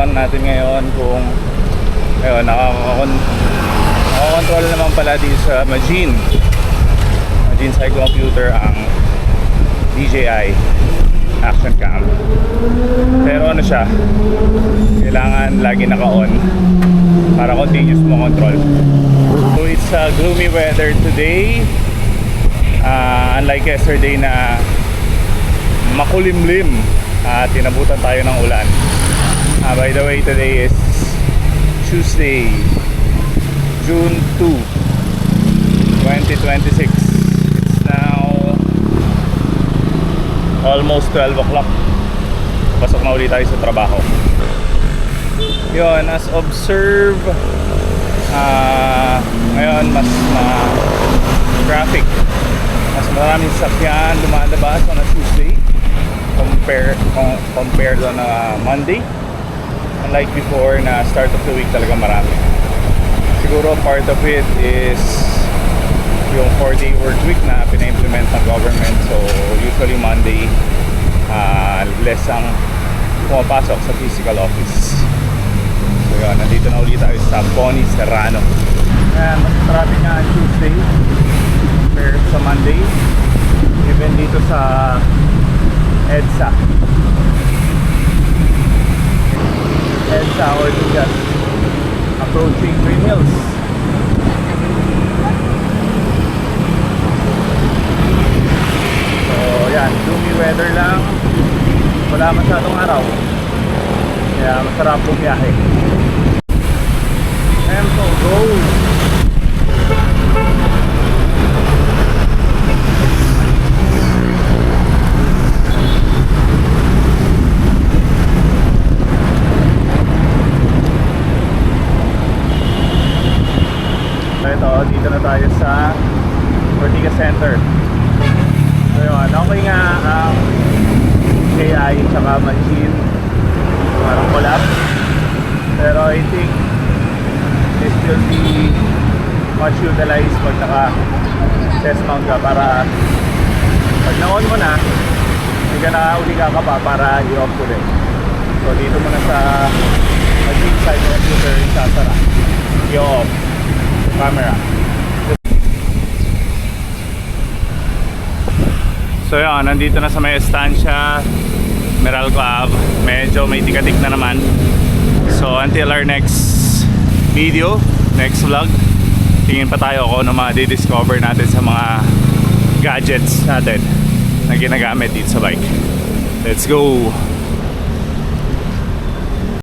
Subukan natin ngayon kung ngayon nakakontrol naman pala dito sa Magine side computer ang DJI Action Cam. Pero ano siya, kailangan lagi naka-on para continuous mo control. So it's gloomy weather today, unlike yesterday na makulimlim at tinabutan tayo ng ulan. By the way, today is Tuesday, June 2, 2026. It's now almost 12 o'clock. Pasok na ulit tayo sa trabaho. Yun, as observe, ngayon mas traffic, mas maraming sasakyan lumalabas on a Tuesday compared on a Monday. Unlike before na start of the week talaga marami. Siguro part of it is yung 4-day work week na pina-implement ng government. So usually Monday less ang pumapasok sa physical office. So yun, nandito na ulit tayo sa Bonnie Serrano. Ayan, mas traffic nga Tuesday compared sa Monday. Even dito sa EDSA or just approaching Green Hills. So yan, gloomy weather lang, wala masyadong araw, kaya masarap bumiyahe. And so go. Ito, dito na tayo sa Ortigas Center. So yun, okay nga ang AI tsaka Magine parang collab, pero I think this will be much utilized pag naka test mount ka, para pag na-on mo na hindi ka uli ka pa para i-off ulit. So dito muna sa Magine side computer sasara i-off camera. So yun, nandito na sa may estancia Meralco Ave. Medyo may tikatik na naman. So until our next video, next vlog, tingin pa tayo kung ano mga di-discover natin sa mga gadgets natin na ginagamit dito sa bike. Let's go!